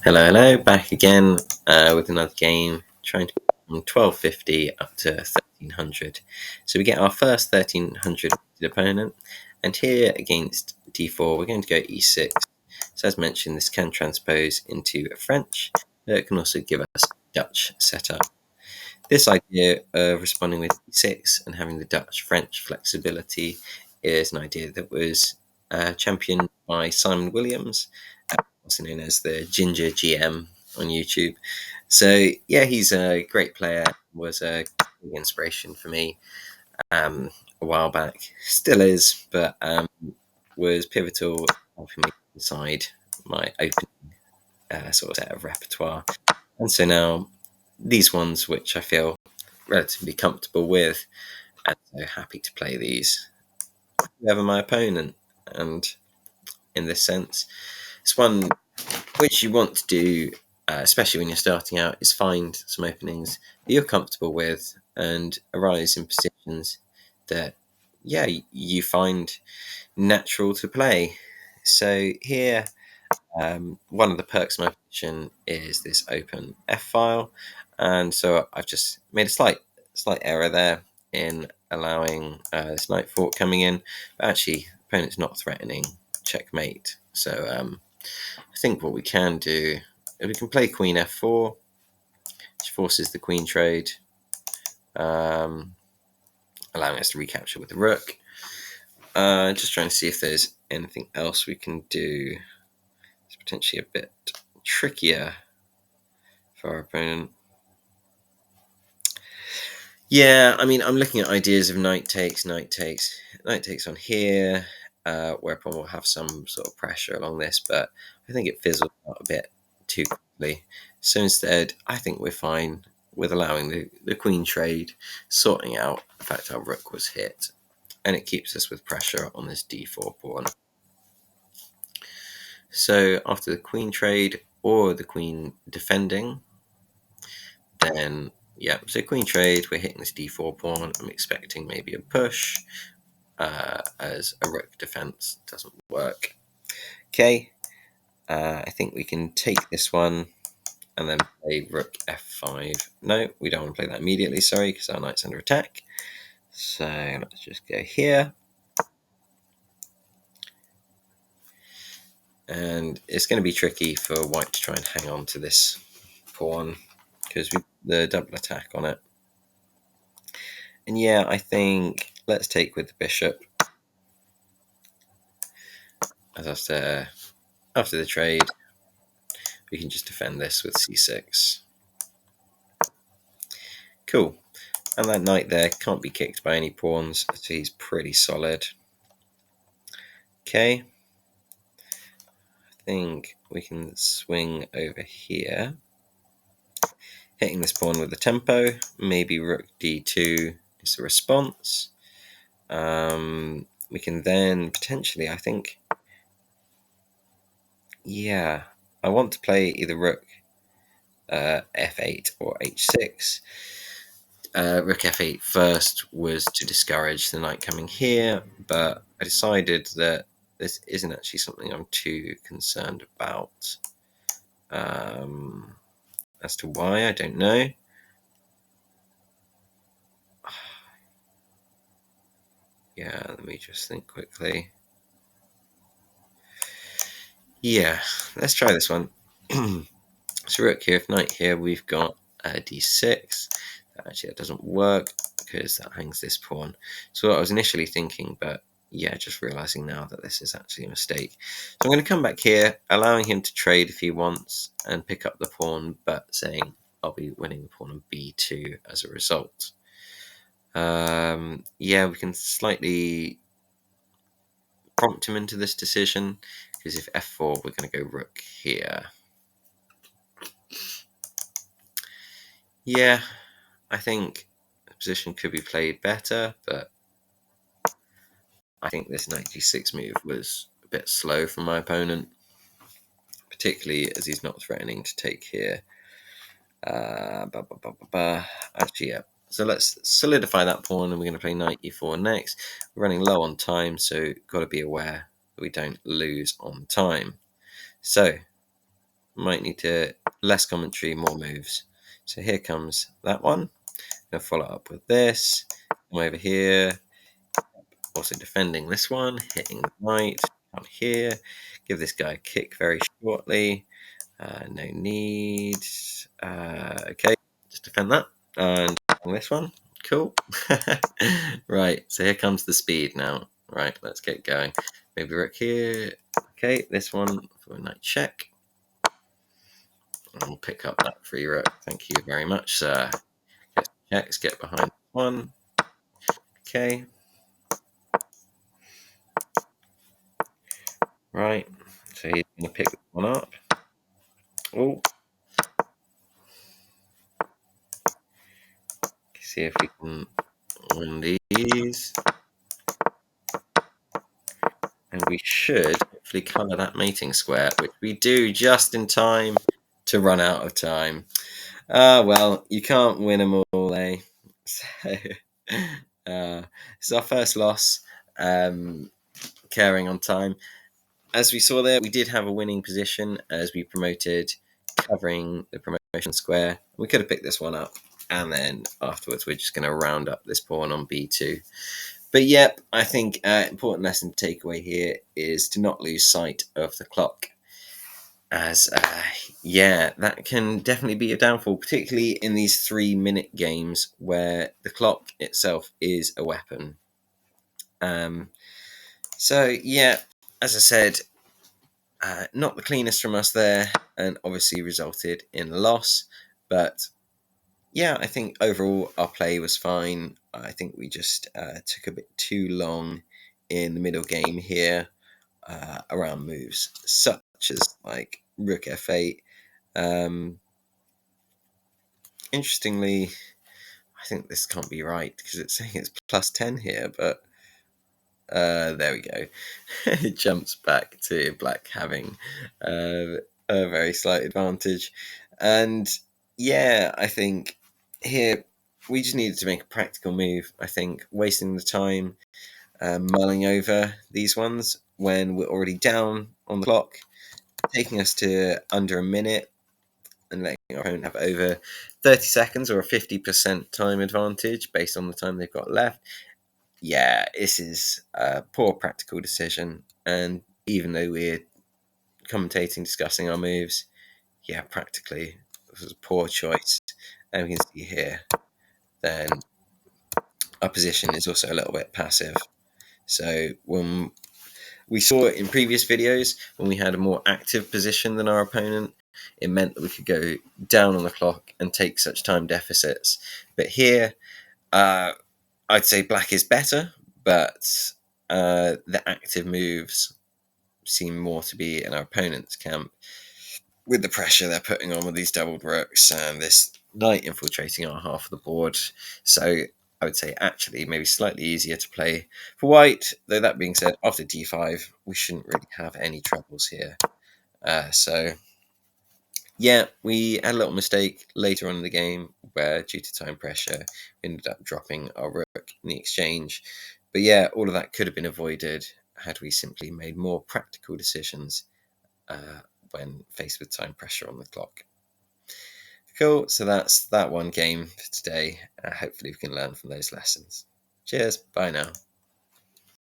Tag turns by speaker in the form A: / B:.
A: Hello, back again with another game, trying to from 1250 up to 1300. So we get our first 1300 opponent, and here against d4, we're going to go e6. So as mentioned, this can transpose into a French, but it can also give us Dutch setup. This idea of responding with e6 and having the Dutch-French flexibility is an idea that was championed by Simon Williams, also known as the Ginger GM on YouTube. So yeah, he's a great player. Was a big inspiration for me a while back. Still is, but was pivotal helping me decide my open sort of set of repertoire. And so now these ones, which I feel relatively comfortable with, and so happy to play these whoever my opponent. And in this sense, it's one which you want to do, especially when you're starting out, is find some openings that you're comfortable with and arise in positions that, yeah, you find natural to play. So here, one of the perks of my position is this open F file, and so I've just made a slight error there in allowing this knight fork coming in, but actually opponent's not threatening checkmate. So I think what we can do is we can play queen f4, which forces the queen trade, allowing us to recapture with the rook. Just trying to see if there's anything else we can do. It's potentially a bit trickier for our opponent. Yeah, I mean, I'm looking at ideas of knight takes on here, whereupon we'll have some sort of pressure along this, but I think it fizzles out a bit too quickly. So instead, I think we're fine with allowing the queen trade, sorting out the fact our rook was hit, and it keeps us with pressure on this d4 pawn. So after the queen trade or the queen defending, then yeah, so queen trade, we're hitting this d4 pawn. I'm expecting maybe a push, as a rook defense doesn't work. Okay, I think we can take this one and then play rook f5. No, we don't want to play that immediately, sorry, because our knight's under attack. So let's just go here. And it's going to be tricky for white to try and hang on to this pawn because we the double attack on it. And yeah, I think let's take with the bishop. As after the trade, we can just defend this with c6. Cool. And that knight there can't be kicked by any pawns, so he's pretty solid. Okay. I think we can swing over here. Hitting this pawn with the tempo. Maybe rook d2 is the response. We can then potentially, I think, yeah, I want to play either rook f8 or h6. Rook f8 first was to discourage the knight coming here, but I decided that this isn't actually something I'm too concerned about. As to why, I don't know. Yeah, let me just think quickly. Yeah, let's try this one. So rook here, if knight here, we've got d6. Actually, that doesn't work because that hangs this pawn. So what I was initially thinking, but yeah, just realizing now that this is actually a mistake. So I'm going to come back here, allowing him to trade if he wants and pick up the pawn, but saying I'll be winning the pawn on b2 as a result. Yeah, we can slightly prompt him into this decision because if f4, we're going to go rook here. Yeah, I think the position could be played better, but I think this knight g6 move was a bit slow from my opponent, particularly as he's not threatening to take here. Actually, yeah. So let's solidify that pawn, and we're going to play knight e4 next. We're running low on time, so got to be aware that we don't lose on time. So might need to less commentary, more moves. So here comes that one. Gonna follow up with this. Come over here. Also defending this one, hitting the right. Come here. Give this guy a kick very shortly. No need. Okay, just defend that. And this one. Cool. Right, so here comes the speed now. Right, let's get going. Maybe rook here. Okay, this one for a knight check. I'll pick up that free rook. Thank you very much, sir. Get checks, get behind one. Okay. Right, so he's going to pick this one up. Oh. See if we can win these. And we should hopefully colour that mating square, which we do just in time to run out of time. Well, you can't win them all, eh? So, this is our first loss, carrying on time. As we saw there, we did have a winning position as we promoted, covering the promotion square. We could have picked this one up, and then afterwards we're just going to round up this pawn on b2. But yep, I think important lesson to take away here is to not lose sight of the clock. As, yeah, that can definitely be a downfall, particularly in these 3-minute games where the clock itself is a weapon. So, yeah, as I said, not the cleanest from us there, and obviously resulted in a loss. But yeah, I think overall our play was fine. I think we just took a bit too long in the middle game here around moves such as like rook f8. Interestingly, I think this can't be right because it's saying it's +10 here, but there we go. It jumps back to black having a very slight advantage. And yeah, I think here we just needed to make a practical move. I think wasting the time mulling over these ones when we're already down on the clock, taking us to under a minute and letting our opponent have over 30 seconds or a 50% time advantage based on the time they've got left. Yeah, this is a poor practical decision. And even though we're commentating, discussing our moves, yeah, practically, this was a poor choice. And we can see here, then our position is also a little bit passive. So when we saw it in previous videos, when we had a more active position than our opponent, it meant that we could go down on the clock and take such time deficits. But here, I'd say black is better, but the active moves seem more to be in our opponent's camp with the pressure they're putting on with these doubled rooks and this knight infiltrating our half of the board. So I would say actually maybe slightly easier to play for white, though that being said, after d5 we shouldn't really have any troubles here. So yeah, we had a little mistake later on in the game where due to time pressure we ended up dropping our rook in the exchange. But yeah, all of that could have been avoided had we simply made more practical decisions when faced with time pressure on the clock. Cool, so that's that one game for today. Hopefully we can learn from those lessons. Cheers, bye now.